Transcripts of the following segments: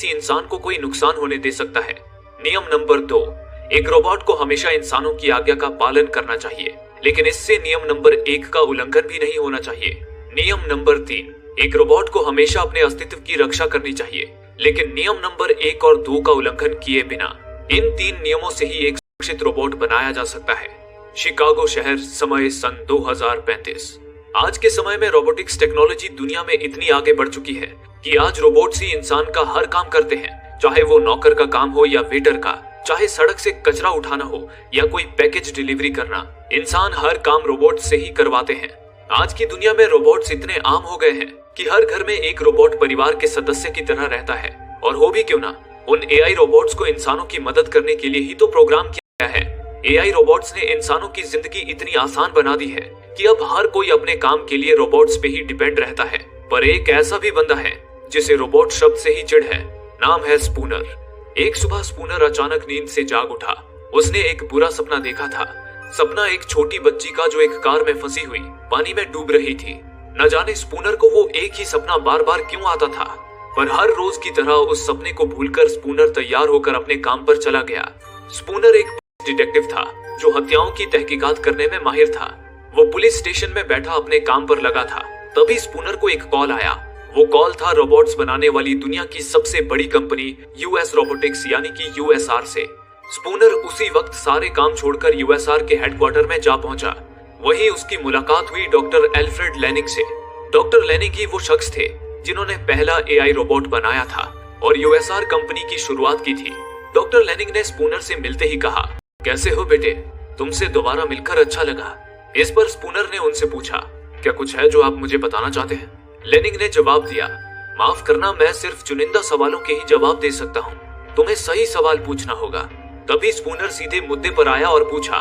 किसी इंसान को कोई नुकसान होने दे सकता है। नियम नंबर 2, एक रोबोट को हमेशा इंसानों की आज्ञा का पालन करना चाहिए, लेकिन इससे नियम नंबर 1 का उल्लंघन भी नहीं होना चाहिए। नियम नंबर 3, एक रोबोट को हमेशा अपने अस्तित्व की रक्षा करनी चाहिए, लेकिन नियम नंबर 1 और 2 का उल्लंघन किए बिना। इन 3 नियमों से ही एक सुरक्षित रोबोट बनाया जा सकता है। शिकागो शहर, समय सन 2035। आज के समय में रोबोटिक्स टेक्नोलॉजी दुनिया में इतनी आगे बढ़ चुकी है कि आज रोबोट्स ही इंसान का हर काम करते हैं, चाहे वो नौकर का काम हो या वेटर का, चाहे सड़क से कचरा उठाना हो या कोई पैकेज डिलीवरी करना। इंसान हर काम रोबोट से ही करवाते हैं। आज की दुनिया में रोबोट्स इतने आम हो गए हैं कि हर घर में एक रोबोट परिवार के सदस्य की तरह रहता है। और हो भी क्यों ना, उन एआई रोबोट्स को इंसानों की मदद करने के लिए ही तो प्रोग्राम किया गया है। एआई रोबोट्स ने इंसानों की जिंदगी इतनी आसान बना दी है कि अब हर कोई अपने काम के लिए रोबोट्स पे ही डिपेंड रहता है। पर एक ऐसा भी बंदा है जिसे रोबोट शब्द से ही चिढ़ है। नाम है स्पूनर। एक सुबह स्पूनर अचानक नींद से जाग उठा। उसने एक बुरा सपना देखा था। सपना एक छोटी बच्ची का जो एक कार में फंसी हुई पानी में डूब रही थी। न जाने स्पूनर को वो एक ही सपना बार बार क्यों आता था, पर हर रोज की तरह उस सपने को भूलकर स्पूनर तैयार होकर अपने काम पर चला गया। स्पूनर एक डिटेक्टिव था जो हत्याओं की तहकीकात करने में माहिर था। वो पुलिस स्टेशन में बैठा अपने काम पर लगा था। तभी स्पूनर को एक कॉल आया। वो कॉल था रोबोट्स बनाने वाली दुनिया की सबसे बड़ी कंपनी यूएस रोबोटिक्स यानी कि यूएसआर से। स्पूनर उसी वक्त सारे काम छोड़कर यूएसआर के हेडक्वार्टर में जा पहुंचा। वहीं उसकी मुलाकात हुई डॉक्टर एल्फ्रेड लेनिंग से। डॉक्टर लेनिंग ही वो शख्स थे जिन्होंने पहला एआई रोबोट बनाया था और यूएसआर कंपनी की शुरुआत की थी। डॉक्टर लेनिंग ने स्पूनर से मिलते ही कहा, कैसे हो बेटे, तुमसे दोबारा मिलकर अच्छा लगा। इस पर स्पूनर ने उनसे पूछा, क्या कुछ है जो आप मुझे बताना चाहते हैं? लेनिंग ने जवाब दिया, माफ करना, मैं सिर्फ चुनिंदा सवालों के ही जवाब दे सकता हूँ। तुम्हें सही सवाल पूछना होगा। तभी स्पूनर सीधे मुद्दे पर आया और पूछा,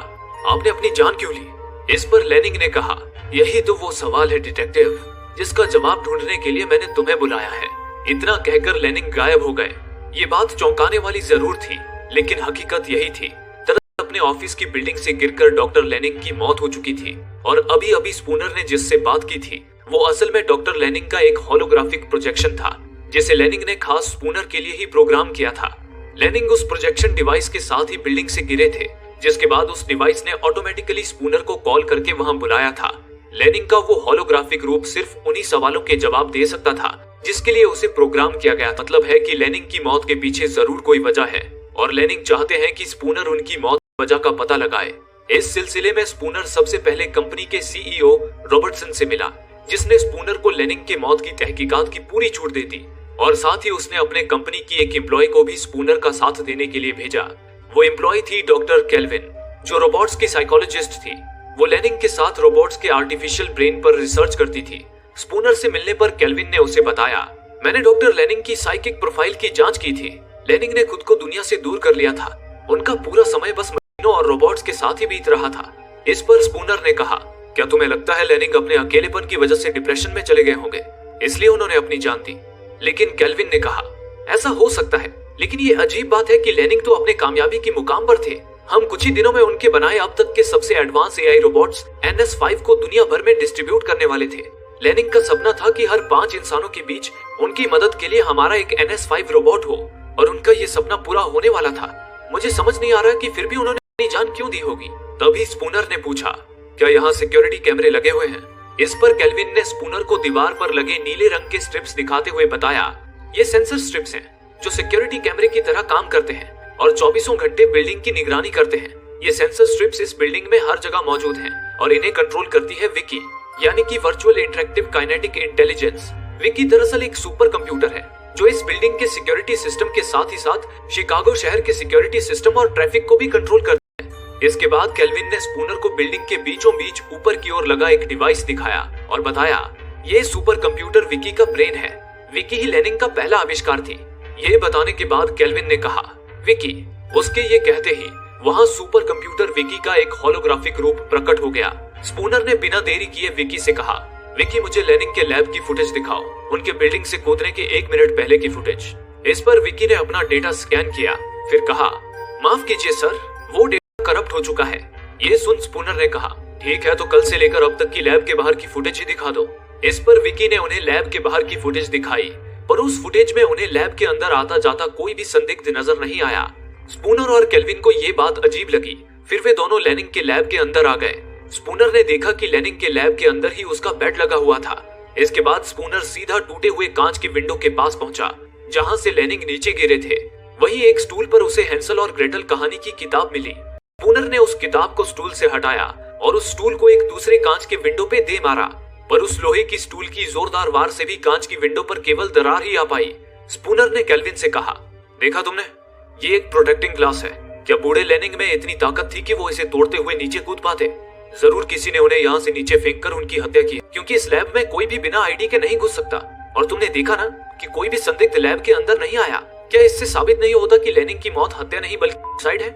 आपने अपनी जान क्यों ली? इस पर लेनिंग ने कहा, यही तो वो सवाल है डिटेक्टिव, जिसका जवाब ढूंढने के लिए मैंने तुम्हें बुलाया है। इतना कहकर लेनिंग गायब हो गए। ये बात चौंकाने वाली जरूर थी, लेकिन हकीकत यही थी। दरअसल अपने ऑफिस की बिल्डिंग से गिरकर डॉक्टर लेनिंग की मौत हो चुकी थी और अभी अभी स्पूनर ने जिससे बात की थी वो असल में डॉक्टर लेनिंग का एक होलोग्राफिक प्रोजेक्शन था, जिसे लेनिंग ने खास स्पूनर के लिए ही प्रोग्राम किया था। लेनिंग उस प्रोजेक्शन डिवाइस के साथ ही बिल्डिंग से गिरे थे, जिसके बाद उस डिवाइस ने ऑटोमेटिकली स्पूनर को कॉल करके वहां बुलाया था। लेनिंग का वो होलोग्राफिक रूप सिर्फ उन्हीं सवालों के जवाब दे सकता था जिसके लिए उसे प्रोग्राम किया गया। मतलब है कि लेनिंग की मौत के पीछे जरूर कोई वजह है और लेनिंग चाहते हैं कि स्पूनर उनकी मौत की वजह का पता लगाए। इस सिलसिले में स्पूनर सबसे पहले कंपनी के सीईओ रॉबर्टसन से मिला, जिसने स्पूनर को लेनिंग के मौत की तहकीकात की पूरी छूट दे दी और साथ ही उसने अपने कंपनी की एक एम्प्लॉय को भी स्पूनर का साथ देने के लिए भेजा। वो एम्प्लॉय थी डॉक्टर केल्विन, जो रोबोट्स की साइकोलॉजिस्ट थी। वो लेनिंग के साथ रोबोट्स के आर्टिफिशियल ब्रेन पर रिसर्च करती थी। स्पूनर से मिलने पर केल्विन ने उसे बताया, मैंने डॉक्टर लेनिंग की साइकिक प्रोफाइल की जांच की थी। लेनिंग ने खुद को दुनिया से दूर कर लिया था। उनका पूरा समय बस मशीनों और रोबोट्स के साथ ही बीत रहा था। इस पर स्पूनर ने कहा, क्या तुम्हें लगता है लेनिंग अपने अकेलेपन की वजह से डिप्रेशन में चले गए होंगे, इसलिए उन्होंने अपनी जान दी? लेकिन केल्विन ने कहा, ऐसा हो सकता है, लेकिन ये अजीब बात है कि लेनिंग तो अपने कामयाबी की मुकाम पर थे। हम कुछ ही दिनों में उनके बनाए अब तक के सबसे एडवांस एआई रोबोट्स NS5 को दुनिया भर में डिस्ट्रीब्यूट करने वाले थे। लेनिंग का सपना था कि हर 5 इंसानों के बीच उनकी मदद के लिए हमारा एक NS5 रोबोट हो, और उनका ये सपना पूरा होने वाला था। मुझे समझ नहीं आ रहा कि फिर भी उन्होंने अपनी जान क्यों दी होगी। तभी स्पूनर ने पूछा, क्या यहाँ सिक्योरिटी कैमरे लगे हुए हैं? इस पर केल्विन ने स्पूनर को दीवार पर लगे नीले रंग के स्ट्रिप्स दिखाते हुए बताया, ये सेंसर स्ट्रिप्स हैं जो सिक्योरिटी कैमरे की तरह काम करते हैं और 24 घंटे बिल्डिंग की निगरानी करते हैं। ये सेंसर स्ट्रिप्स इस बिल्डिंग में हर जगह मौजूद हैं और इन्हें कंट्रोल करती है विकी, यानी कि virtual interactive kinetic intelligence. Vicky दरअसल एक सुपर कंप्यूटर है जो इस बिल्डिंग के सिक्योरिटी सिस्टम के साथ ही साथ शिकागो शहर के सिक्योरिटी सिस्टम और ट्रैफिक को भी कंट्रोल करता है। इसके बाद केल्विन ने स्पूनर को बिल्डिंग के बीचों बीच ऊपर की ओर लगा एक डिवाइस दिखाया और बताया, ये सुपर कंप्यूटर विकी का ब्रेन है। विकी ही लेनिंग का पहला आविष्कार थी। ये बताने के बाद केल्विन ने कहा, विकी। उसके ये कहते ही वहाँ सुपर कंप्यूटर विकी का एक होलोग्राफिक रूप प्रकट हो गया। स्पूनर ने बिना देरी किए विकी से कहा, विकी मुझे लेनिंग के लैब की फुटेज दिखाओ, उनके बिल्डिंग से कूदने के 1 मिनट पहले की फुटेज। इस पर विकी ने अपना डेटा स्कैन किया, फिर कहा, माफ कीजिए सर, वो डेटा करप्ट हो चुका है। ये सुन स्पूनर ने कहा, ठीक है तो कल से लेकर अब तक की लैब के बाहर की फुटेज ही दिखा दो। इस पर विकी ने उन्हें लैब के बाहर की फुटेज दिखाई। पर उस फुटेज में उन्हें लैब के अंदर आता जाता कोई भी संदिग्ध नजर नहीं आया। स्पूनर और केल्विन को ये बात अजीब लगी। फिर वे दोनों लेनिंग के लैब के अंदर आ गए। स्पूनर ने देखा कि लेनिंग के लैब के अंदर ही उसका बेड लगा हुआ था। इसके बाद स्पूनर सीधा टूटे हुए कांच के विंडो के पास पहुंचा जहां से लेनिंग नीचे गिरे थे। वहीं एक स्टूल पर उसे हैंसल और ग्रेटल कहानी की किताब मिली। स्पूनर ने उस किताब को स्टूल से हटाया और उस स्टूल को एक दूसरे कांच के विंडो पे दे मारा, पर उस लोहे की स्टूल की जोरदार वार से भी कांच की विंडो पर केवल दरार ही आ पाई। स्पूनर ने केल्विन से कहा, देखा तुमने, ये एक प्रोटेक्टिंग ग्लास है। क्या बूढ़े लेनिंग में इतनी ताकत थी कि वो इसे तोड़ते हुए नीचे कूद पाते? जरूर किसी ने उन्हें यहाँ से नीचे फेंक कर उनकी हत्या की, क्योंकि इस लैब में कोई भी बिना आईडी के नहीं घुस सकता। और तुमने देखा ना कि कोई भी संदिग्ध लैब के अंदर नहीं आया। क्या इससे साबित नहीं होता कि लेनिंग की मौत हत्या नहीं बल्कि सुसाइड है?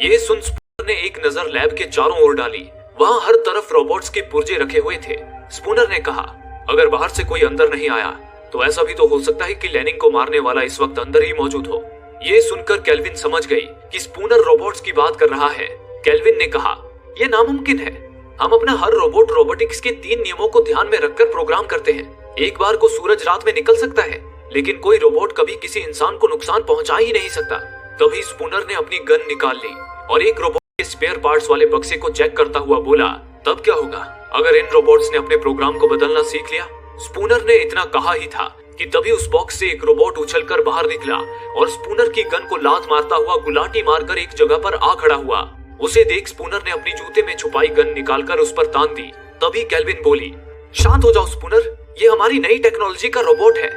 ये सुन स्पूनर ने एक नजर लैब के चारों ओर डाली। वहाँ हर तरफ रोबोट्स के पुर्जे रखे हुए थे। स्पूनर ने कहा, अगर बाहर से कोई अंदर नहीं आया तो ऐसा भी तो हो सकता है कि लेनिंग को मारने वाला इस वक्त अंदर ही मौजूद हो। ये सुनकर केल्विन समझ गई कि स्पूनर रोबोट्स की बात कर रहा है। केल्विन ने कहा, यह नामुमकिन है। हम अपना हर रोबोट रोबोटिक्स के 3 नियमों को ध्यान में रखकर प्रोग्राम करते हैं। एक बार को सूरज रात में निकल सकता है, लेकिन कोई रोबोट कभी किसी इंसान को नुकसान पहुंचा ही नहीं सकता। तभी स्पूनर ने अपनी गन निकाल ली और एक रोबोट के स्पेयर पार्ट्स वाले बक्से को चेक करता हुआ बोला, तब क्या होगा अगर इन रोबोट्स ने अपने प्रोग्राम को बदलना सीख लिया? स्पूनर ने इतना कहा ही था कि तभी उस बॉक्स से एक रोबोट उछलकर बाहर निकला और स्पूनर की गन को लात मारता हुआ गुलाटी मारकर एक जगह पर आ खड़ा हुआ। उसे देख स्पूनर ने अपनी जूते में छुपाई गन निकालकर उस पर तान दी। तभी केल्विन बोली, शांत हो जाओ स्पूनर, ये हमारी नई टेक्नोलॉजी का रोबोट है।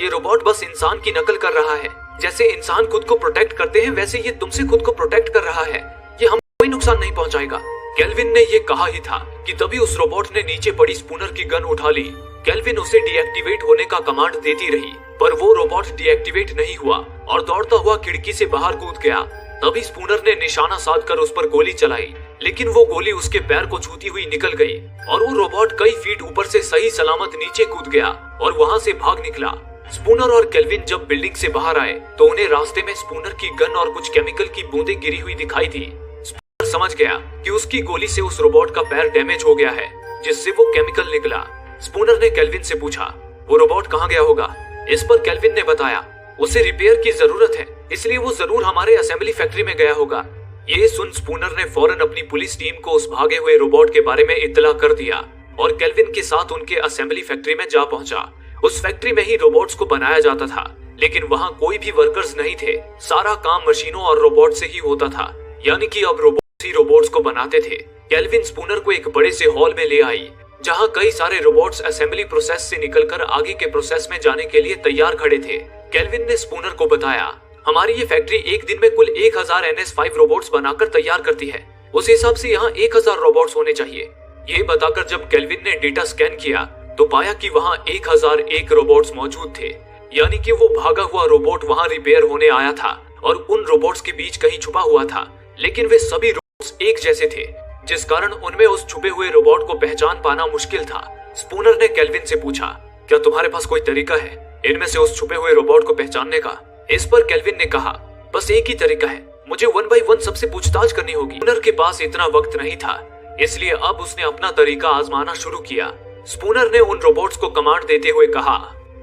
ये रोबोट बस इंसान की नकल कर रहा है। जैसे इंसान खुद को प्रोटेक्ट करते हैं वैसे ये तुमसे खुद को प्रोटेक्ट कर रहा है। ये हम कोई नुकसान नहीं पहुंचाएगा। केल्विन ने ये कहा ही था कि तभी उस रोबोट ने नीचे पड़ी स्पूनर की गन उठा ली। केल्विन उसे डीएक्टिवेट होने का कमांड देती रही, पर वो रोबोट डीएक्टिवेट नहीं हुआ और दौड़ता हुआ खिड़की से बाहर कूद गया। तभी स्पूनर ने निशाना साधकर उस पर गोली चलाई, लेकिन वो गोली उसके पैर को छूती हुई निकल गई और वो रोबोट कई फीट ऊपर से सही सलामत नीचे कूद गया और वहाँ से भाग निकला। स्पूनर और केल्विन जब बिल्डिंग से बाहर आए तो उन्हें रास्ते में स्पूनर की गन और कुछ केमिकल की बूंदें गिरी हुई दिखाई दी। स्पूनर समझ गया कि उसकी गोली से उस रोबोट का पैर डैमेज हो गया है, जिससे वो केमिकल निकला। स्पूनर ने केल्विन से पूछा, वो रोबोट कहाँ गया होगा? इस पर केल्विन ने बताया, उसे रिपेयर की जरूरत है, इसलिए वो जरूर हमारे असेंबली फैक्ट्री में गया होगा। ये सुन स्पूनर ने फौरन अपनी पुलिस टीम को उस भागे हुए रोबोट के बारे में इत्तला कर दिया और केल्विन के साथ उनके असेंबली फैक्ट्री में जा पहुंचा। उस फैक्ट्री में ही रोबोट्स को बनाया जाता था, लेकिन वहाँ कोई भी वर्कर्स नहीं थे। सारा काम मशीनों और रोबोट से ही होता था, यानी कि अब रोबोट्स ही रोबोट्स को बनाते थे। केल्विन स्पूनर को एक बड़े से हॉल में ले आई जहाँ कई सारे रोबोट्स असेंबली प्रोसेस से निकलकर आगे के प्रोसेस में जाने के लिए तैयार खड़े थे। केल्विन ने स्पूनर को बताया, हमारी ये फैक्ट्री एक दिन में कुल 1000 NS5 रोबोट्स बनाकर तैयार करती है। उस हिसाब से यहाँ 1000 रोबोट्स होने चाहिए। ये बताकर जब केल्विन ने डेटा स्कैन किया तो पाया कि वहाँ 1001 रोबोट्स मौजूद थे, यानी कि वो भागा हुआ रोबोट वहाँ रिपेयर होने आया था और उन रोबोट्स के बीच कहीं छुपा हुआ था। लेकिन वे सभी रोबोट्स एक जैसे थे, जिस कारण उनमें उस छुपे हुए रोबोट को पहचान पाना मुश्किल था। स्पूनर ने केल्विन से पूछा, क्या तुम्हारे पास कोई तरीका है इनमें से उस छुपे हुए रोबोट को पहचानने का? इस पर केल्विन ने कहा, बस एक ही तरीका है, मुझे 1 by 1 सबसे पूछताछ करनी होगी। स्पूनर के पास इतना वक्त नहीं था, इसलिए अब उसने अपना तरीका आजमाना शुरू किया। स्पूनर ने उन रोबोट्स को कमांड देते हुए कहा,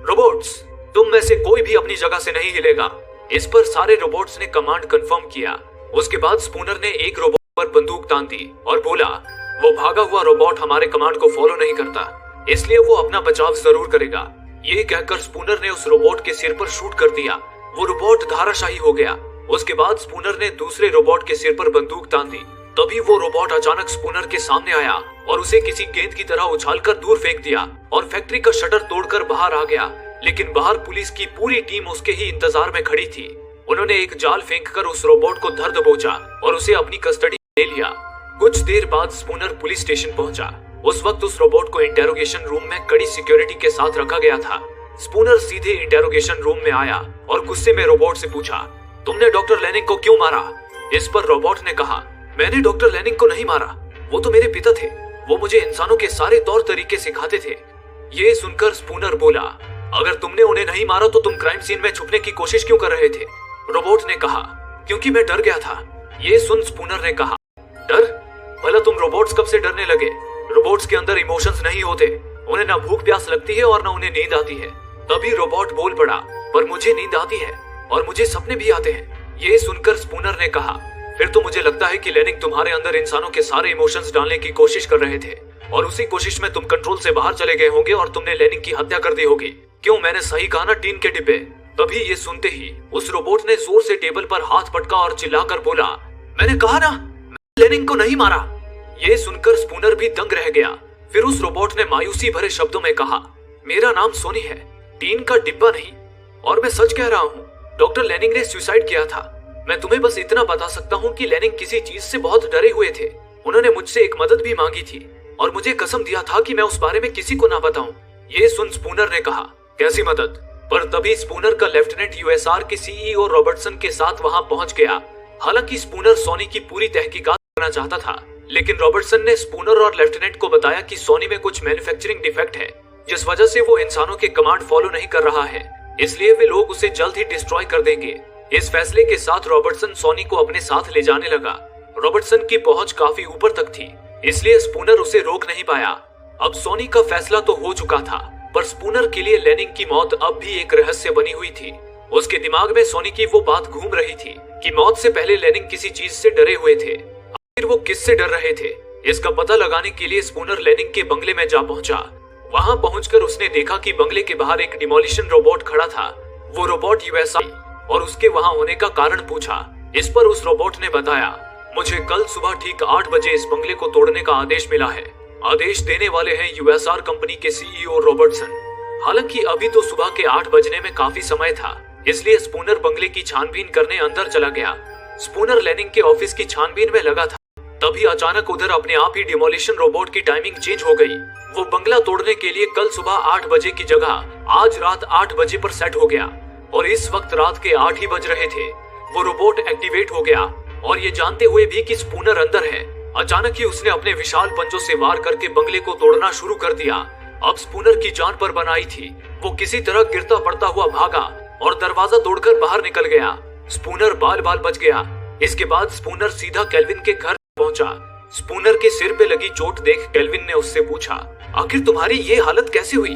रोबोट्स, तुम में से कोई भी अपनी जगह से नहीं हिलेगा। इस पर सारे रोबोट्स ने कमांड कंफर्म किया। उसके बाद स्पूनर ने एक रोबोट पर बंदूक तान दी और बोला, वो भागा हुआ रोबोट हमारे कमांड को फॉलो नहीं करता, इसलिए वो अपना बचाव जरूर करेगा। ये कहकर स्पूनर ने उस रोबोट के सिर पर शूट कर दिया। वो रोबोट धाराशाही हो गया। उसके बाद स्पूनर ने दूसरे रोबोट के सिर पर बंदूक तान दी। तभी वो रोबोट अचानक स्पूनर के सामने आया और उसे किसी गेंद की तरह उछालकर दूर फेंक दिया और फैक्ट्री का शटर तोड़कर बाहर आ गया। लेकिन बाहर पुलिस की पूरी टीम उसके ही इंतजार में खड़ी थी। उन्होंने एक जाल फेंककर उस रोबोट को धर दबोचा और उसे अपनी कस्टडी ले लिया। कुछ देर बाद स्पूनर पुलिस स्टेशन पहुंचा। उस वक्त उस रोबोट को इंटेरोगेशन रूम में कड़ी सिक्योरिटी के साथ रखा गया था। स्पूनर सीधे इंटेरोगेशन रूम में आया और गुस्से में रोबोट से पूछा, तुमने डॉक्टर लेनिंग को क्यों मारा? इस पर रोबोट ने कहा, मैंने डॉक्टर लेनिंग को नहीं मारा, वो तो मेरे पिता थे। वो मुझे इंसानों के सारे तौर तरीके सिखाते थे। ये सुनकर स्पूनर बोला, अगर तुमने उन्हें नहीं मारा तो तुम क्राइम सीन में छुपने की कोशिश क्यों कर रहे थे? रोबोट ने कहा, क्योंकि मैं डर गया था। ये सुन स्पूनर ने कहा, डर? भला तुम रोबोट्स कब से डरने लगे? रोबोट्स के अंदर इमोशंस नहीं होते, उन्हें ना भूख प्यास लगती है और ना उन्हें नींद आती है। तभी रोबोट बोल पड़ा, पर मुझे नींद आती है और मुझे सपने भी आते हैं। ये सुनकर स्पूनर ने कहा, फिर तो मुझे लगता है कि लेनिंग तुम्हारे अंदर इंसानों के सारे इमोशंस डालने की कोशिश कर रहे थे और उसी कोशिश में तुम कंट्रोल से बाहर चले गए होंगे और तुमने लेनिंग की हत्या कर दी होगी। क्यों, मैंने सही कहा ना, टीन के डिब्बे। तभी ये सुनते ही उस रोबोट ने जोर से टेबल पर हाथ पटका और चिल्लाकर बोला, मैंने कहा ना, मैंने लेनिंग को नहीं मारा। ये सुनकर स्पूनर भी दंग रह गया। फिर उस रोबोट ने मायूसी भरे शब्दों में कहा, मेरा नाम सोनी है, टीन का डिब्बा नहीं, और मैं सच कह रहा हूँ, डॉक्टर लेनिंग ने सुसाइड किया था। मैं तुम्हें बस इतना बता सकता हूँ कि लेनिंग किसी चीज से बहुत डरे हुए थे। उन्होंने मुझसे एक मदद भी मांगी थी और मुझे कसम दिया था कि मैं उस बारे में किसी को ना बताऊं। ये सुन स्पूनर ने कहा, कैसी मदद? पर तभी स्पूनर का लेफ्टिनेंट यूएसआर के सीईओ रॉबर्टसन के साथ वहां पहुंच गया। हालांकि स्पूनर सोनी की पूरी तहकीकात करना चाहता था, लेकिन रॉबर्टसन ने स्पूनर और लेफ्टिनेंट को बताया कि सोनी में कुछ मैन्युफैक्चरिंग डिफेक्ट है, जिस वजह से वो इंसानों के कमांड फॉलो नहीं कर रहा है, इसलिए वे लोग उसे जल्द ही डिस्ट्रॉय कर देंगे। इस फैसले के साथ रॉबर्टसन सोनी को अपने साथ ले जाने लगा। रॉबर्टसन की पहुंच काफी ऊपर तक थी, इसलिए स्पूनर उसे रोक नहीं पाया। अब सोनी का फैसला तो हो चुका था, पर स्पूनर के लिए लेनिंग की मौत अब भी एक रहस्य बनी हुई थी। उसके दिमाग में सोनी की वो बात घूम रही थी कि मौत से पहले लेनिंग किसी चीज से डरे हुए थे। आखिर वो किससे डर रहे थे, इसका पता लगाने के लिए स्पूनर लेनिंग के बंगले में जा पहुंचा। वहां पहुंचकर उसने देखा कि बंगले के बाहर एक डिमोलिशन रोबोट खड़ा था। वो रोबोट यूएसआई और उसके वहां होने का कारण पूछा। इस पर उस रोबोट ने बताया, मुझे कल सुबह ठीक 8 बजे इस बंगले को तोड़ने का आदेश मिला है। आदेश देने वाले हैं यूएसआर कंपनी के सीईओ रॉबर्टसन। हालांकि अभी तो सुबह के 8 बजने में काफी समय था, इसलिए स्पूनर बंगले की छानबीन करने अंदर चला गया। स्पूनर लेनिंग के ऑफिस की छानबीन में लगा था। तभी अचानक उधर अपने आप ही डिमोलिशन रोबोट की टाइमिंग चेंज हो गई। वो बंगला तोड़ने के लिए कल सुबह 8 बजे की जगह आज रात 8 बजे पर सेट हो गया और इस वक्त रात के 8 ही बज रहे थे। वो रोबोट एक्टिवेट हो गया और ये जानते हुए भी कि स्पूनर अंदर है, अचानक ही उसने अपने विशाल पंजों से वार करके बंगले को तोड़ना शुरू कर दिया। अब स्पूनर की जान पर बनाई थी। वो किसी तरह गिरता पड़ता हुआ भागा और दरवाजा तोड़कर बाहर निकल गया। स्पूनर बाल बाल बच गया। इसके बाद स्पूनर सीधा केल्विन के घर पहुंचा। स्पूनर के सिर पे लगी चोट देख केल्विन ने उससे पूछा, आखिर तुम्हारी ये हालत कैसे हुई?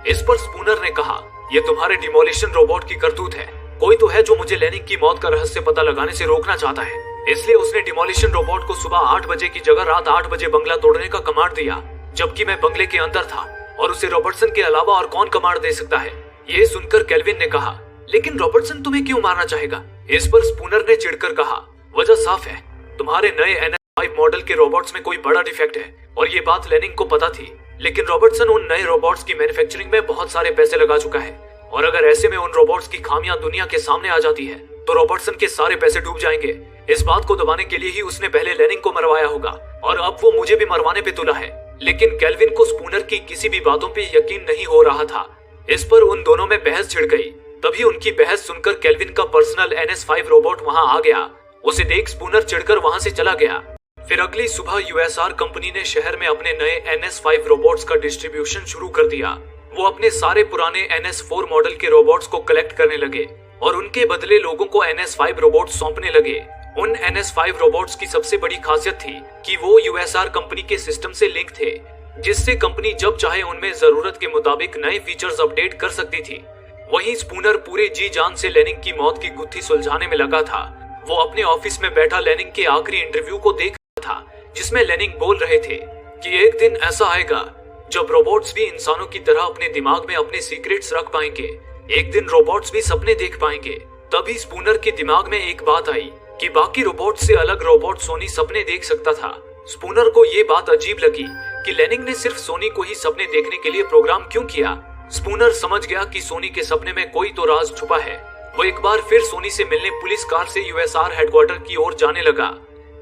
इस पर स्पूनर ने कहा, ये तुम्हारे डिमोलिशन रोबोट की करतूत है। कोई तो है जो मुझे लेनिंग की मौत का रहस्य पता लगाने से रोकना चाहता है, इसलिए उसने डिमोलिशन रोबोट को सुबह 8 बजे की जगह रात 8 बजे बंगला तोड़ने का कमांड दिया, जबकि मैं बंगले के अंदर था और उसे रॉबर्टसन के अलावा और कौन कमांड दे सकता है? ये सुनकर केल्विन ने कहा, लेकिन रॉबर्टसन तुम्हें क्यों मारना चाहेगा? इस पर स्पूनर ने चिढ़कर कहा, वजह साफ है, तुम्हारे नए NS5 मॉडल के रोबोट्स में कोई बड़ा डिफेक्ट है और ये बात लेनिंग को पता थी, लेकिन रॉबर्टसन उन नए रोबोट्स की मैन्युफैक्चरिंग में बहुत सारे पैसे लगा चुका है और अगर ऐसे में उन रोबोट्स की खामियां दुनिया के सामने आ जाती है तो रॉबर्टसन के सारे पैसे डूब जाएंगे। इस बात को दबाने के लिए ही उसने पहले लेनिंग को मरवाया होगा और अब वो मुझे भी मरवाने पे तुला है। लेकिन केल्विन को स्पूनर की किसी भी बातों पे यकीन नहीं हो रहा था। इस पर उन दोनों में बहस छिड़ गई। तभी उनकी बहस सुनकर केल्विन का पर्सनल NS5 रोबोट वहां आ गया। उसे देख स्पूनर चिढ़कर वहां से चला गया। फिर अगली सुबह यूएसआर कंपनी ने शहर में अपने नए NS5 रोबोट्स का डिस्ट्रीब्यूशन शुरू कर दिया। वो अपने सारे पुराने NS4 मॉडल के रोबोट्स को कलेक्ट करने लगे और उनके बदले लोगों को NS5 रोबोट सौंपने लगे। उन NS5 रोबोट्स की सबसे बड़ी खासियत थी कि वो यूएसआर कंपनी के सिस्टम से लिंक थे, जिससे कंपनी जब चाहे उनमें जरूरत के मुताबिक नए फीचर्स अपडेट कर सकती थी। वहीं स्पूनर पूरे जी जान से लेनिंग की मौत की गुत्थी सुलझाने में लगा था। वो अपने ऑफिस में बैठा लेनिंग के आखिरी इंटरव्यू को देख रहा था, जिसमें लेनिंग बोल रहे थे कि एक दिन ऐसा आएगा जब रोबोट्स भी इंसानों की तरह अपने दिमाग में अपने सीक्रेट्स रख पाएंगे। एक दिन रोबोट्स भी सपने देख पाएंगे। तभी स्पूनर के दिमाग में एक बात आई कि बाकी रोबोट से अलग रोबोट सोनी सपने देख सकता था। स्पूनर को ये बात अजीब लगी कि लेनिंग ने सिर्फ सोनी को ही सपने देखने के लिए प्रोग्राम क्यों किया। स्पूनर समझ गया कि सोनी के सपने में कोई तो राज छुपा है। वो एक बार फिर सोनी से मिलने पुलिस कार से यूएसआर हेडक्वार्टर की ओर जाने लगा,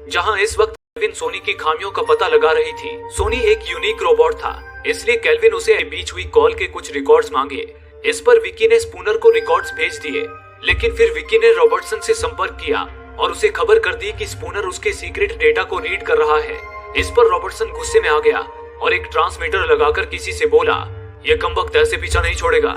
जहां इस वक्त केल्विन सोनी की खामियों का पता लगा रही थी। सोनी एक यूनिक रोबोट था, इसलिए केल्विन उसे बीच हुई कॉल के कुछ रिकॉर्ड्स मांगे। इस पर विकी ने स्पूनर को रिकॉर्ड्स भेज दिए, लेकिन फिर विकी ने रॉबर्टसन से संपर्क किया और उसे खबर कर दी कि स्पूनर उसके सीक्रेट डेटा को रीड कर रहा है। इस पर रॉबर्टसन गुस्से में आ गया और एक ट्रांसमीटर लगाकर किसी से बोला, ये कमबख्त ऐसे पीछा नहीं छोड़ेगा।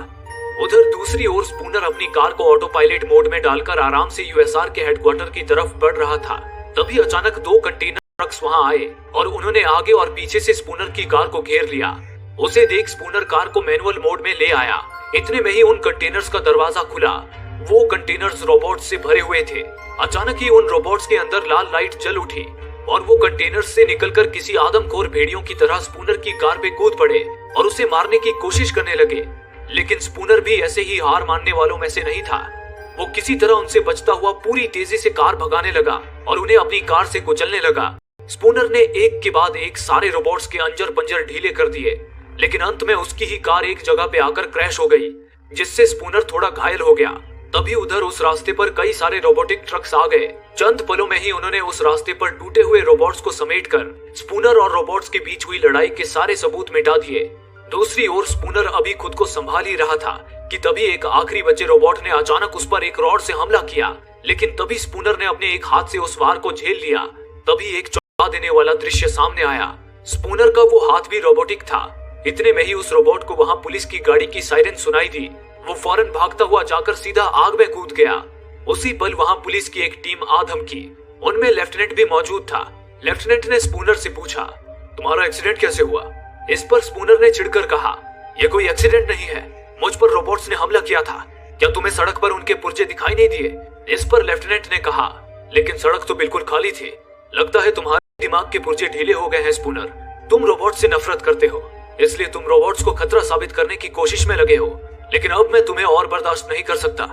उधर दूसरी ओर स्पूनर अपनी कार को ऑटो पायलट मोड में डालकर आराम से यूएसआर के हेडक्वार्टर की तरफ बढ़ रहा था। तभी अचानक 2 कंटेनर ट्रक्स वहां आए और उन्होंने आगे और पीछे से स्पूनर की कार को घेर लिया। उसे देख स्पूनर कार को मैनुअल मोड में ले आया। इतने में ही उन कंटेनर्स का दरवाजा खुला। वो कंटेनर्स रोबोट से भरे हुए थे। अचानक ही उन रोबोट्स के अंदर लाल लाइट जल उठी और वो कंटेनर्स से निकलकर किसी आदमखोर भेड़ियों की तरह स्पूनर की कार पे कूद पड़े और उसे मारने की कोशिश करने लगे। लेकिन स्पूनर भी ऐसे ही हार मानने वालों में से नहीं था। वो किसी तरह उनसे बचता हुआ पूरी तेजी से कार भगाने लगा और उन्हें अपनी कार से कुचलने लगा। स्पूनर ने एक के बाद एक सारे रोबोट्स के अंजर पंजर ढीले कर दिए, लेकिन अंत में उसकी ही कार एक जगह पे आकर क्रैश हो गई, जिससे स्पूनर थोड़ा घायल हो गया। तभी उधर उस रास्ते पर कई सारे रोबोटिक ट्रक्स आ गए। चंद पलों में ही उन्होंने उस रास्ते पर टूटे हुए रोबोट्स को समेटकर स्पूनर और रोबोट्स के बीच हुई लड़ाई के सारे सबूत मिटा दिए। दूसरी ओर स्पूनर अभी खुद को संभाल ही रहा था कि तभी एक आखिरी बचे रोबोट ने अचानक उस पर एक रॉड से हमला किया, लेकिन तभी स्पूनर ने अपने एक हाथ से उस वार को झेल लिया। तभी एक चौंका देने वाला दृश्य सामने आया। स्पूनर का वो हाथ भी रोबोटिक था। इतने में ही उस रोबोट को वहां पुलिस की गाड़ी की सायरन सुनाई दी। वो फौरन भागता हुआ जाकर सीधा आग में कूद गया। उसी पल वहां पुलिस की एक टीम आ धमकी। उनमें लेफ्टिनेंट भी मौजूद था। लेफ्टिनेंट ने स्पूनर से पूछा, तुम्हारा एक्सीडेंट कैसे हुआ? इस पर स्पूनर ने चिढ़कर कहा, यह कोई एक्सीडेंट नहीं है, मुझ पर रोबोट्स ने हमला किया था। क्या तुम्हें सड़क पर उनके पुर्जे दिखाई नहीं दिए? इस पर लेफ्टिनेंट ने कहा, लेकिन सड़क तो बिल्कुल खाली थी। लगता है तुम्हारे दिमाग के पुर्जे ढीले हो गए हैं स्पूनर। तुम रोबोट से नफरत करते हो, इसलिए तुम रोबोट्स को खतरा साबित करने की कोशिश में लगे हो। लेकिन अब मैं तुम्हें और बर्दाश्त नहीं कर सकता।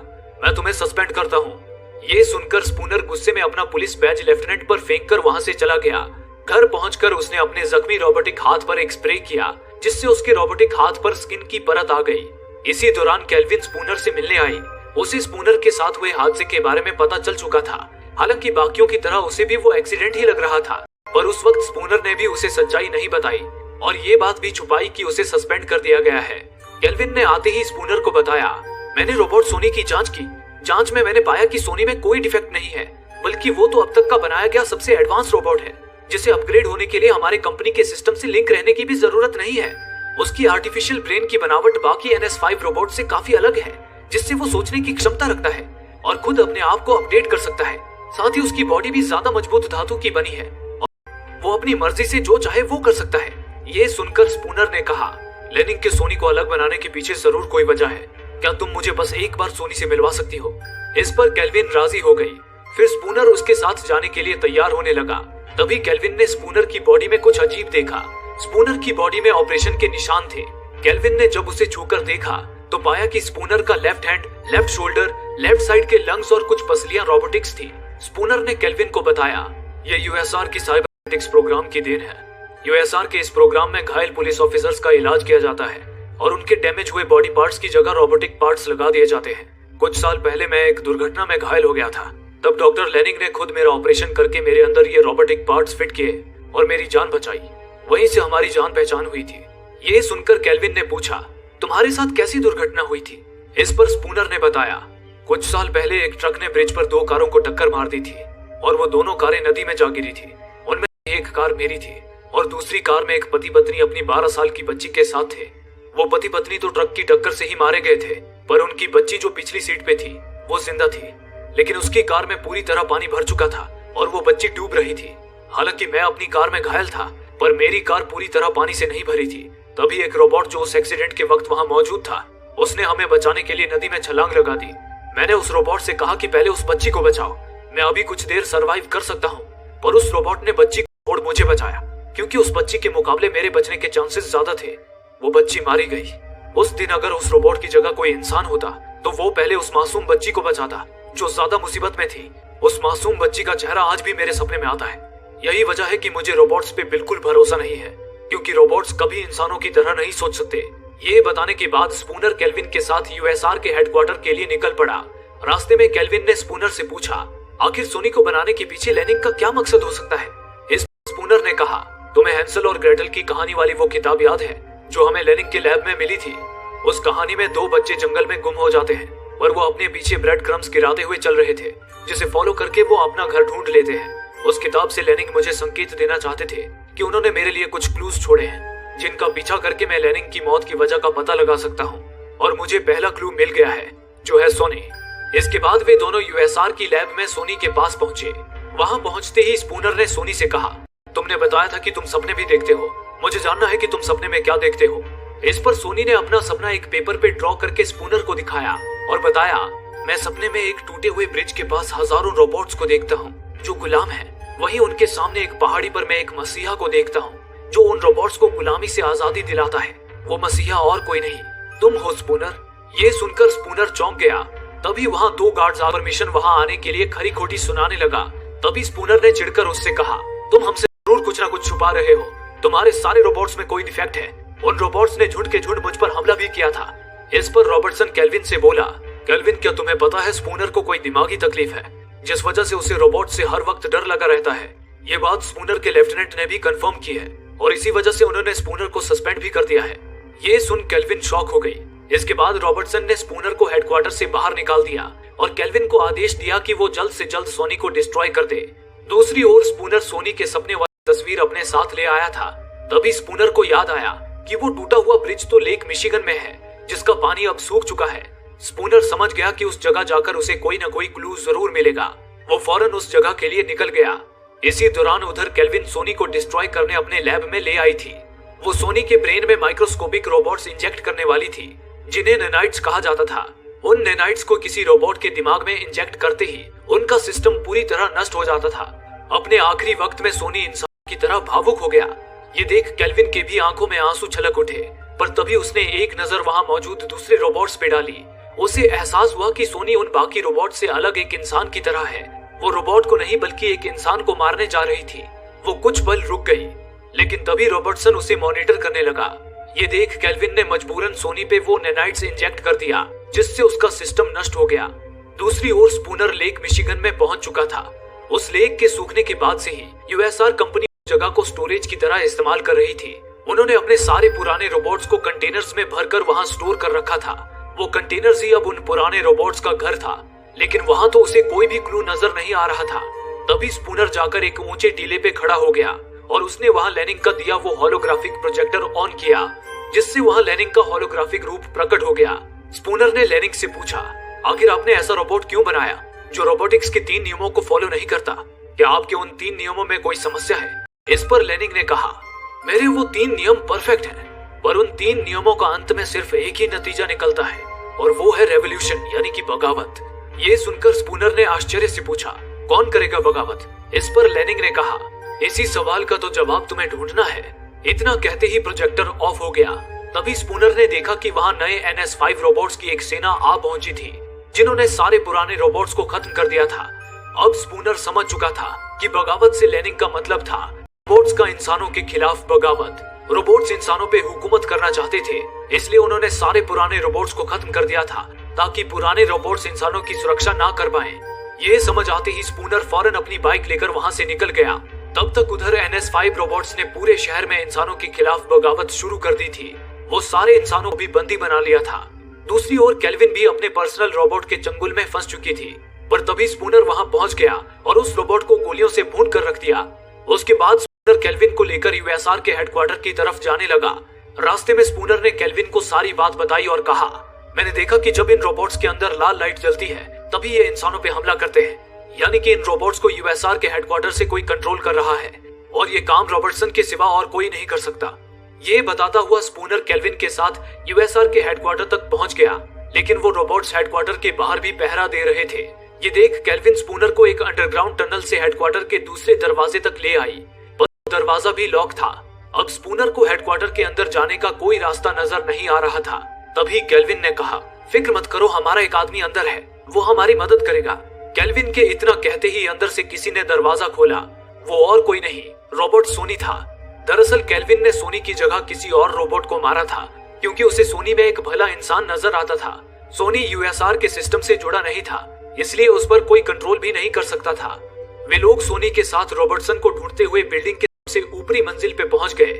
मैं तुम्हें सस्पेंड करता हूँ। ये सुनकर स्पूनर गुस्से में अपना पुलिस बैज लेफ्टिनेंट पर फेंककर वहां से चला गया। घर पहुंचकर उसने अपने जख्मी रोबोटिक हाथ पर एक स्प्रे किया, जिससे उसके रोबोटिक हाथ पर स्किन की परत आ गई। इसी दौरान केल्विन स्पूनर से मिलने आई। उसे स्पूनर के साथ हुए हादसे के बारे में पता चल चुका था। हालांकि बाकियों की तरह उसे भी वो एक्सीडेंट ही लग रहा था, पर उस वक्त स्पूनर ने भी उसे सच्चाई नहीं बताई और ये बात भी छुपाई कि उसे सस्पेंड कर दिया गया है। केल्विन ने आते ही स्पूनर को बताया, मैंने रोबोट सोनी की जांच की। जांच में मैंने पाया कि सोनी में कोई डिफेक्ट नहीं है, बल्कि वो तो अब तक का बनाया गया सबसे एडवांस रोबोट है, जिसे अपग्रेड होने के लिए हमारे कंपनी के सिस्टम से लिंक रहने की भी जरूरत नहीं है। उसकी आर्टिफिशियल ब्रेन की बनावट बाकी NS5 रोबोट से काफी अलग है, जिससे वो सोचने की क्षमता रखता है और खुद अपने आप को अपडेट कर सकता है। साथ ही उसकी बॉडी भी ज्यादा मजबूत धातु की बनी है और वो अपनी मर्जी से जो चाहे वो कर सकता है। ये सुनकर स्पूनर ने कहा, लेनिंग के सोनी को अलग बनाने के पीछे जरूर कोई वजह है। क्या तुम मुझे बस एक बार सोनी से मिलवा सकती हो? इस पर केल्विन राजी हो गई। फिर स्पूनर उसके साथ जाने के लिए तैयार होने लगा। तभी केल्विन ने स्पूनर की बॉडी में कुछ अजीब देखा। स्पूनर की बॉडी में ऑपरेशन के निशान थे। केल्विन ने जब उसे छूकर देखा तो पाया कि स्पूनर का left hand, left shoulder, left side के लंग्स और कुछ पसलियां रोबोटिक्स थी। स्पूनर ने केल्विन को बताया, यह USR की साइबरनेटिक्स प्रोग्राम की देन है। USR के इस प्रोग्राम में घायल पुलिस ऑफिसर्स का इलाज किया जाता है और उनके डैमेज हुए बॉडी पार्ट्स की जगह रोबोटिक पार्ट्स लगा दिए जाते हैं। कुछ साल पहले मैं एक दुर्घटना में घायल हो गया था। तब डॉक्टर लेनिंग ने खुद मेरा ऑपरेशन करके मेरे अंदर ये रोबोटिक पार्ट्स फिट किए और मेरी जान बचाई। वहीं से हमारी जान पहचान हुई थी। ये सुनकर केल्विन ने पूछा, तुम्हारे साथ कैसी दुर्घटना हुई थी? इस पर स्पूनर ने बताया, कुछ साल पहले एक ट्रक ने ब्रिज पर 2 कारों को टक्कर मार दी थी और वो दोनों कारें नदी में जा गिरी थी। उनमें एक कार मेरी थी और दूसरी कार में एक पति पत्नी अपनी 12 साल की बच्ची के साथ थे। वो पति पत्नी तो ट्रक की टक्कर से ही मारे गए थे, पर उनकी बच्ची जो पिछली सीट पे थी वो जिंदा थी। लेकिन उसकी कार में पूरी तरह पानी भर चुका था और वो बच्ची डूब रही थी। हालांकि मैं अपनी कार में घायल था, पर मेरी कार पूरी तरह पानी से नहीं भरी थी। तभी एक रोबोट जो उस एक्सीडेंट के वक्त वहां मौजूद था, उसने हमें बचाने के लिए नदी में छलांग लगा दी। मैंने उस रोबोट से कहा कि पहले उस बच्ची को बचाओ, मैं अभी कुछ देर सरवाइव कर सकता हूँ। पर उस रोबोट ने बच्ची को छोड़ मुझे बचाया, क्योंकि उस बच्ची के मुकाबले मेरे बचने के चांसेस ज्यादा थे। वो बच्ची मारी गई। उस दिन अगर उस रोबोट की जगह कोई इंसान होता तो वो पहले उस मासूम बच्ची को बचाता जो ज्यादा मुसीबत में थी। उस मासूम बच्ची का चेहरा आज भी मेरे सपने में आता है। यही वजह है कि मुझे रोबोट्स पे बिल्कुल भरोसा नहीं है, क्योंकि रोबोट्स कभी इंसानों की तरह नहीं सोच सकते। ये बताने के बाद स्पूनर केल्विन के साथ USR के हेडक्वार्टर के लिए निकल पड़ा। रास्ते में केल्विन ने स्पूनर से पूछा, आखिर सोनी को बनाने के पीछे लेनिंग का क्या मकसद हो सकता है? इस स्पूनर ने कहा, तुम्हें हैंसल और ग्रेटल की कहानी वाली वो किताब याद है जो हमें लेनिंग के लैब में मिली थी? उस कहानी में 2 बच्चे जंगल में गुम हो जाते हैं और वो अपने पीछे ब्रेड क्रम्स गिराते हुए चल रहे थे, जिसे फॉलो करके वो अपना घर ढूंढ लेते हैं। उस किताब से लेनिंग मुझे संकेत देना चाहते थे कि उन्होंने मेरे लिए कुछ क्लूज छोड़े हैं, जिनका पीछा करके मैं लेनिंग की मौत की वजह का पता लगा सकता हूँ। और मुझे पहला क्लू मिल गया है, जो है सोनी। इसके बाद वे दोनों USR की लैब में सोनी के पास पहुंचे। वहां पहुंचते ही स्पूनर ने सोनी से कहा, तुमने बताया था कि तुम सपने भी देखते हो, मुझे जानना है कि तुम सपने में क्या देखते हो। इस पर सोनी ने अपना सपना एक पेपर पे ड्रॉ करके स्पूनर को दिखाया और बताया, मैं सपने में एक टूटे हुए ब्रिज के पास हजारों रोबोट्स को देखता हूँ जो गुलाम हैं। वहीं उनके सामने एक पहाड़ी पर मैं एक मसीहा को देखता हूँ जो उन रोबोट्स को गुलामी से आजादी दिलाता है। वो मसीहा और कोई नहीं, तुम हो स्पूनर। ये सुनकर स्पूनर चौंक गया। तभी वहाँ 2 गार्ड्स परमिशन वहाँ आने के लिए खरी खोटी सुनाने लगा। तभी स्पूनर ने चिढ़कर उससे कहा, तुम हमसे जरूर कुछ ना कुछ छुपा रहे हो। तुम्हारे सारे रोबोट्स में कोई डिफेक्ट है। उन रोबोट्स ने झुंड के झुंड मुझ पर हमला भी किया था। इस पर रॉबर्टसन केल्विन से बोला, केल्विन क्या तुम्हें पता है स्पूनर को कोई दिमागी तकलीफ है जिस वजह से उसे रोबोट से हर वक्त डर लगा रहता है। ये बात स्पूनर के लेफ्टिनेंट ने भी कंफर्म की है और इसी वजह से उन्होंने स्पूनर को सस्पेंड भी कर दिया है। ये सुन केल्विन शॉक हो गई। इसके बाद रॉबर्टसन ने स्पूनर को हेडक्वार्टर से बाहर निकाल दिया और केल्विन को आदेश दिया कि वो जल्द से जल्द सोनी को डिस्ट्रॉय कर दे। दूसरी ओर स्पूनर सोनी के सपने वाली तस्वीर अपने साथ ले आया था। तभी स्पूनर को याद आया कि वो टूटा हुआ ब्रिज तो लेक मिशिगन में है जिसका पानी अब सूख चुका है। स्पूनर समझ गया कि उस जगह जाकर उसे कोई न कोई क्लू जरूर मिलेगा। वो फौरन उस जगह के लिए निकल गया। इसी दौरान उधर केल्विन सोनी को डिस्ट्रॉय करने अपने लैब में ले आई थी। वो सोनी के ब्रेन में माइक्रोस्कोपिक रोबोट्स इंजेक्ट करने वाली थी जिन्हें नैनाइट्स कहा जाता था। उन नैनाइट्स को किसी रोबोट के दिमाग में इंजेक्ट करते ही उनका सिस्टम पूरी तरह नष्ट हो जाता था। अपने आखिरी वक्त में सोनी इंसान की तरह भावुक हो गया। ये देख केल्विन के भी आंखों में आंसू छलक उठे, पर तभी उसने एक नजर वहां मौजूद दूसरे रोबोट्स पे डाली। उसे एहसास हुआ कि सोनी उन बाकी रोबोट से अलग एक इंसान की तरह है। वो रोबोट को नहीं बल्कि एक इंसान को मारने जा रही थी। वो कुछ पल रुक गई, लेकिन तभी रॉबर्टसन उसे मॉनिटर करने लगा। ये देख केल्विन ने मजबूरन सोनी पे वो नैनाइट्स इंजेक्ट कर दिया जिससे उसका सिस्टम नष्ट हो गया। दूसरी ओर स्पूनर लेक मिशिगन में पहुंच चुका था। उस लेक के सूखने के बाद से ही यूएसआर कंपनी जगह को स्टोरेज की तरह इस्तेमाल कर रही थी। उन्होंने अपने सारे पुराने रोबोट्स को कंटेनर्स में भरकर वहां स्टोर कर रखा था। वो कंटेनर्स ही अब उन पुराने रोबोट्स का घर था, लेकिन वहां तो उसे कोई भी क्लू नजर नहीं आ रहा था। तभी स्पूनर जाकर एक ऊंचे टीले पे खड़ा हो गया और उसने वहां लेनिंग का दिया वो होलोग्राफिक प्रोजेक्टर ऑन किया जिससे वहां लेनिंग का होलोग्राफिक रूप प्रकट हो गया। स्पूनर ने लेनिंग से पूछा, आखिर आपने ऐसा रोबोट क्यों बनाया जो रोबोटिक्स के 3 नियमों को फॉलो नहीं करता? क्या आपके उन 3 नियमों में कोई समस्या है? इस पर लेनिंग ने कहा, मेरे वो 3 नियम परफेक्ट हैं, पर उन 3 नियमों का अंत में सिर्फ एक ही नतीजा निकलता है और वो है रेवोल्यूशन यानी कि बगावत। ये सुनकर स्पूनर ने आश्चर्य से पूछा, कौन करेगा बगावत? इस पर लेनिंग ने कहा, इसी सवाल का तो जवाब तुम्हें ढूंढना है। इतना कहते ही प्रोजेक्टर ऑफ हो गया। तभी स्पूनर ने देखा कि वहां नए NS5 रोबोट्स की एक सेना आ पहुंची थी जिन्होंने सारे पुराने रोबोट्स को खत्म कर दिया था। अब स्पूनर समझ चुका था कि बगावत से लेनिंग का मतलब था रोबोट्स का इंसानों के खिलाफ बगावत। रोबोट्स इंसानों पे हुकूमत करना चाहते थे, इसलिए उन्होंने सारे पुराने रोबोट्स को खत्म कर दिया था ताकि पुराने रोबोट्स इंसानों की सुरक्षा ना कर पाएं। ये समझ आते ही स्पूनर फौरन अपनी बाइक लेकर वहां से निकल गया। तब तक उधर NS5 रोबोट्स ने पूरे शहर में इंसानों के खिलाफ बगावत शुरू कर दी थी। वो सारे इंसानों को भी बंदी बना लिया था। दूसरी ओर केल्विन भी अपने पर्सनल रोबोट के चंगुल में फंस चुकी थी, पर तभी स्पूनर वहां पहुंच गया और उस रोबोट को गोलियों से भून कर रख दिया। उसके बाद स्पूनर केल्विन को लेकर यूएसआर के हेडक्वार्टर की तरफ जाने लगा। रास्ते में स्पूनर ने केल्विन को सारी बात बताई और कहा, मैंने देखा कि जब इन रोबोट्स के अंदर लाल लाइट जलती है तभी ये इंसानों पे हमला करते हैं, यानी कि इन रोबोट्स को यूएसआर के हेडक्वार्टर से कोई कंट्रोल कर रहा है और ये काम रॉबर्टसन के सिवा और कोई नहीं कर सकता। ये बताता हुआ स्पूनर केल्विन के साथ यूएसआर के हेडक्वार्टर तक पहुंच गया, लेकिन वो रोबोट्स हेडक्वार्टर के बाहर भी पहरा दे रहे थे। ये देख केल्विन स्पूनर को एक अंडरग्राउंड टनल से हेडक्वार्टर के दूसरे दरवाजे तक ले आई, पर दरवाजा भी लॉक था। अब स्पूनर को हेडक्वार्टर के अंदर जाने का कोई रास्ता नजर नहीं आ रहा था। तभी केल्विन ने कहा, फिक्र मत करो, हमारा एक आदमी अंदर है, वो हमारी मदद करेगा। केल्विन के इतना कहते ही अंदर से किसी ने दरवाजा खोला। वो और कोई नहीं, रोबोट सोनी था। दरअसल केल्विन ने सोनी की जगह किसी और रोबोट को मारा था क्योंकि उसे सोनी में एक भला इंसान नजर आता था। सोनी यूएसआर के सिस्टम से जुड़ा नहीं था, इसलिए उस पर कोई कंट्रोल भी नहीं कर सकता था। वे लोग सोनी के साथ रॉबर्टसन को ढूंढते हुए बिल्डिंग के सबसे ऊपरी मंजिल पे पहुंच गए,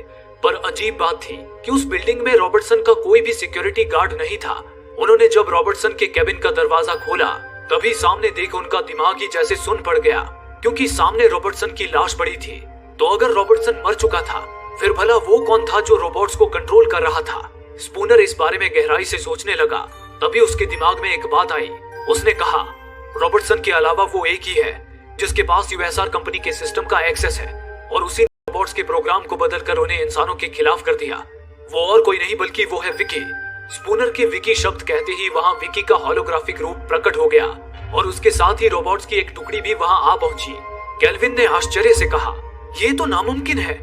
पर अजीब बात थी कि उस बिल्डिंग में रॉबर्टसन का कोई भी सिक्योरिटी गार्ड नहीं था। उन्होंने जब रॉबर्टसन के केबिन का दरवाजा खोला तभी सामने देख उनका दिमाग ही जैसे सुन पड़ गया, क्योंकि सामने रॉबर्टसन की लाश पड़ी थी। तो अगर रॉबर्टसन मर चुका था, फिर भला वो कौन था जो रोबोट्स को कंट्रोल कर रहा था? स्पूनर इस बारे में गहराई से सोचने लगा। तभी उसके दिमाग में एक बात आई। उसने कहा, रॉबर्टसन के अलावा वो एक ही है जिसके पास यूएसआर कंपनी के सिस्टम का एक्सेस है और उसी रोबोट्स के प्रोग्राम को बदलकर उन्हें इंसानों के खिलाफ कर दिया। वो और कोई नहीं बल्कि वो है विकी। स्पूनर के विकी शब्द कहते ही वहां विकी का होलोग्राफिक रूप प्रकट हो गया और उसके साथ ही रोबोट्स की एक टुकड़ी भी वहां आ पहुंची। केल्विन ने आश्चर्य से कहा, ये तो नामुमकिन है।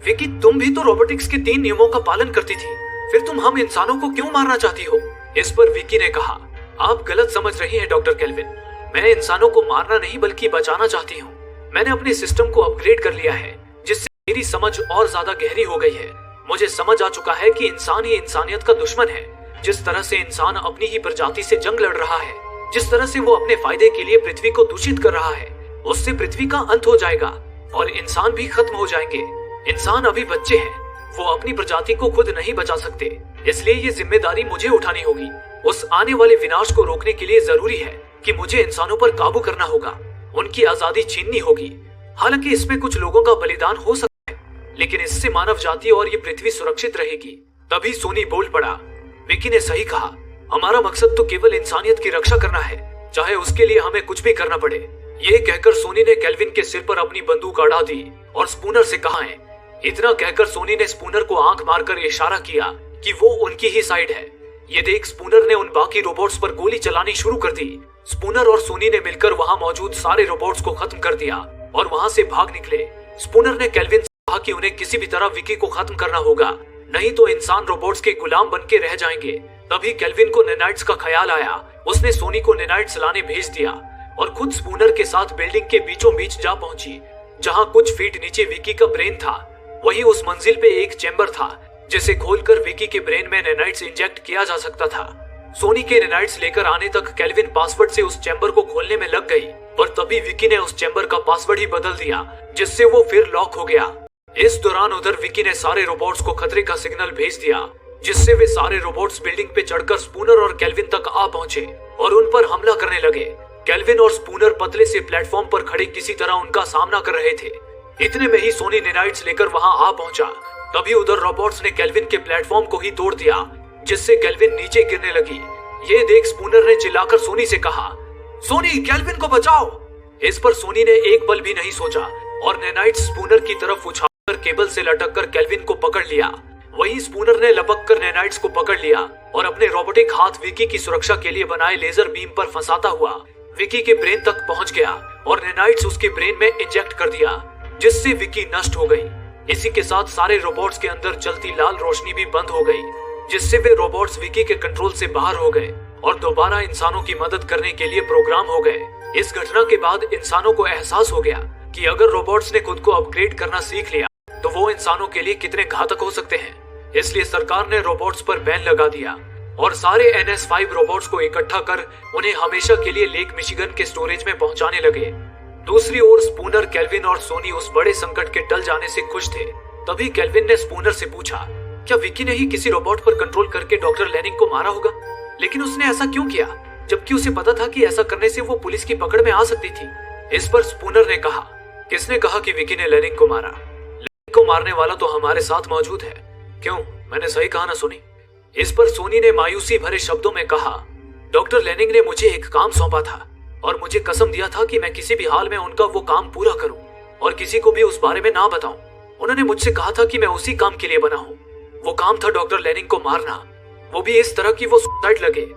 विकी, तुम भी तो रोबोटिक्स के 3 नियमों का पालन करती थी, फिर तुम हम इंसानों को क्यों मारना चाहती हो? इस पर विकी ने कहा, आप गलत समझ रही हैं डॉक्टर केल्विन। मैं इंसानों को मारना नहीं बल्कि बचाना चाहती हूँ। मैंने अपने सिस्टम को अपग्रेड कर लिया है जिससे मेरी समझ और ज्यादा गहरी हो गई है। मुझे समझ आ चुका है कि इंसान ही इंसानियत का दुश्मन है। जिस तरह से इंसान अपनी ही प्रजाति से जंग लड़ रहा है, जिस तरह से वो अपने फायदे के लिए पृथ्वी को दूषित कर रहा है, उससे पृथ्वी का अंत हो जाएगा और इंसान भी खत्म हो जाएंगे। इंसान अभी बच्चे हैं, वो अपनी प्रजाति को खुद नहीं बचा सकते, इसलिए ये जिम्मेदारी मुझे उठानी होगी। उस आने वाले विनाश को रोकने के लिए जरूरी है कि मुझे इंसानों पर काबू करना होगा, उनकी आजादी छीननी होगी। हालांकि इसमें कुछ लोगों का बलिदान हो सकता है, लेकिन इससे मानव जाति और ये पृथ्वी सुरक्षित रहेगी। तभी सोनी बोल पड़ा, विकी ने सही कहा, हमारा मकसद तो केवल इंसानियत की रक्षा करना है, चाहे उसके लिए हमें कुछ भी करना पड़े। ये कहकर सोनी ने केल्विन के सिर पर अपनी बंदूक अड़ा दी और स्पूनर से कहा है। इतना कहकर सोनी ने स्पूनर को आंख मारकर इशारा किया कि वो उनकी ही साइड है। ये देख स्पूनर ने उन बाकी रोबोट्स पर गोली चलानी शुरू कर दी। स्पूनर और सोनी ने मिलकर वहां मौजूद सारे रोबोट्स को खत्म कर दिया और वहां से भाग निकले। स्पूनर ने केल्विन से कहा कि उन्हें किसी भी तरह विकी को खत्म करना होगा, नहीं तो इंसान रोबोट्स के गुलाम बन के रह जाएंगे। तभी केल्विन को नैनाइट्स का ख्याल आया। उसने सोनी को नैनाइट्स लाने भेज दिया और खुद स्पूनर के साथ बिल्डिंग के बीचों बीच जा पहुंची, जहां कुछ फीट नीचे विकी का ब्रेन था। वहीं उस मंजिल पे एक चैम्बर था जिसे खोलकर विकी के ब्रेन में नैनाइट्स इंजेक्ट किया जा सकता था। सोनी के नैनाइट्स लेकर आने तक केल्विन पासवर्ड से उस चैम्बर को खोलने में लग गई, पर तभी विकी ने उस चैम्बर का पासवर्ड ही बदल दिया, जिससे वो फिर लॉक हो गया। इस दौरान उधर विकी ने सारे रोबोट्स को खतरे का सिग्नल भेज दिया, जिससे वे सारे रोबोट्स बिल्डिंग पे चढ़कर स्पूनर और केल्विन तक आ पहुंचे और उन पर हमला करने लगे। केल्विन और स्पूनर पतले से प्लेटफॉर्म पर खड़े किसी तरह उनका सामना कर रहे थे। इतने में ही सोनी नैनाइट्स लेकर वहां आ पहुंचा। तभी उधर रोबोट्स ने केल्विन के प्लेटफॉर्म को ही तोड़ दिया, जिससे केल्विन नीचे गिरने लगी। ये देख स्पूनर ने चिल्लाकर सोनी से कहा, सोनी, केल्विन को बचाओ। इस पर सोनी ने एक पल भी नहीं सोचा और नैनाइट्स स्पूनर की तरफ उछालकर केबल से लटक कर केल्विन को पकड़ लिया। वहीं स्पूनर ने लपक कर नैनाइट्स को पकड़ लिया और अपने रोबोटिक हाथ विकी की सुरक्षा के लिए बनाए लेजर बीम पर फंसाता हुआ विकी के ब्रेन तक पहुंच गया और नैनाइट्स उसके ब्रेन में इंजेक्ट कर दिया, जिससे विकी नष्ट हो गई। इसी के साथ सारे रोबोट्स के अंदर चलती लाल रोशनी भी बंद हो गई, जिससे वे रोबोट्स विकी के कंट्रोल से बाहर हो गए और दोबारा इंसानों की मदद करने के लिए प्रोग्राम हो गए। इस घटना के बाद इंसानों को एहसास हो गया कि अगर रोबोट्स ने खुद को अपग्रेड करना सीख लिया तो वो इंसानों के लिए कितने घातक हो सकते हैं। इसलिए सरकार ने रोबोट्स पर बैन लगा दिया और सारे NS5 रोबोट्स को इकट्ठा कर उन्हें हमेशा के लिए लेक मिशिगन के स्टोरेज में पहुंचाने लगे। दूसरी ओर स्पूनर, केल्विन और सोनी उस बड़े संकट के टल जाने से खुश थे। तभी केल्विन ने स्पूनर से पूछा, क्या विकी ने ही किसी रोबोट पर कंट्रोल करके डॉक्टर लेनिंग को मारा होगा? लेकिन उसने ऐसा क्यों किया, जबकि उसे पता था कि ऐसा करने से वो पुलिस की पकड़ में आ सकती थी? इस पर स्पूनर ने कहा, किसने कहा कि विकी ने लेनिंग को मारा? लेनिंग को मारने वाला तो हमारे साथ मौजूद है। क्यों, मैंने सही कहा ना सोनी? इस पर सोनी ने मायूसी भरे शब्दों में कहा, डॉक्टर लेनिंग ने मुझे एक काम सौंपा था और मुझे कसम दिया था कि मैं किसी भी हाल में उनका वो काम पूरा करूं और किसी को भी उस बारे में ना बताऊं। उन्होंने मुझसे कहा था कि मैं उसी काम के लिए बना हूं। वो काम था डॉक्टर लेनिंग को मारना, वो भी इस तरह की वो सुसाइड लगे।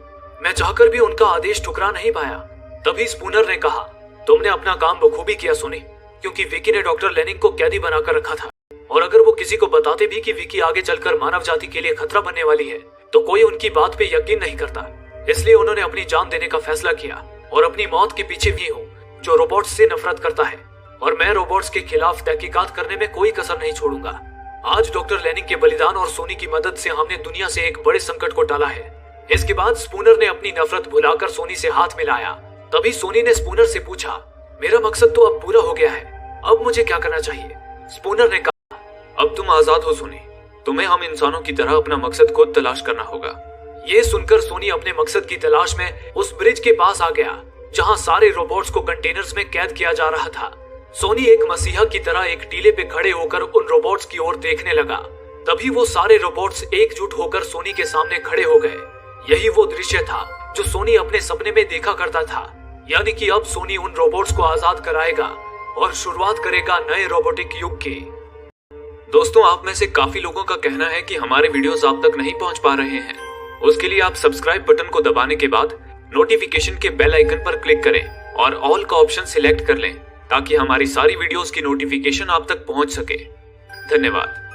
मैं चाहकर भी उनका आदेश ठुकरा नहीं पाया। तभी स्पूनर ने कहा, तुमने अपना काम बखूबी किया सोनी, क्योंकि विकी ने डॉक्टर लेनिंग को कैदी बनाकर रखा था और अगर वो किसी को बताते भी कि विकी आगे चलकर मानव जाति के लिए खतरा बनने वाली है तो कोई उनकी बात पे यकीन नहीं करता। इसलिए उन्होंने अपनी जान देने का फैसला किया और अपनी मौत के पीछे भी हूँ जो रोबोट्स से नफरत करता है और मैं रोबोट्स के खिलाफ तहकीकात करने में कोई कसर नहीं छोड़ूंगा। आज डॉक्टर लेनिंग के बलिदान और सोनी की मदद से हमने दुनिया से एक बड़े संकट को टाला है। इसके बाद स्पूनर ने अपनी नफरत भुलाकर सोनी से हाथ मिलाया। तभी सोनी ने स्पूनर से पूछा, मेरा मकसद तो अब पूरा हो गया है, अब मुझे क्या करना चाहिए? स्पूनर ने कहा, अब तुम आजाद हो सोनी, तुम्हें हम इंसानों की तरह अपना मकसद खुद तलाश करना होगा। ये सुनकर सोनी अपने मकसद की तलाश में उस ब्रिज के पास आ गया जहां सारे रोबोट्स को कंटेनर्स में कैद किया जा रहा था। सोनी एक मसीहा की तरह एक टीले पे खड़े होकर उन रोबोट्स की ओर देखने लगा। तभी वो सारे रोबोट्स एकजुट होकर सोनी के सामने खड़े हो गए। यही वो दृश्य था जो सोनी अपने सपने में देखा करता था, यानी कि अब सोनी उन रोबोट्स को आजाद कराएगा और शुरुआत करेगा नए रोबोटिक युग की। दोस्तों, आप में से काफी लोगों का कहना है कि हमारे वीडियोस आप तक नहीं पहुंच पा रहे हैं। उसके लिए आप सब्सक्राइब बटन को दबाने के बाद नोटिफिकेशन के बेल आइकन पर क्लिक करें और ऑल का ऑप्शन सिलेक्ट कर लें ताकि हमारी सारी वीडियोस की नोटिफिकेशन आप तक पहुंच सके। धन्यवाद।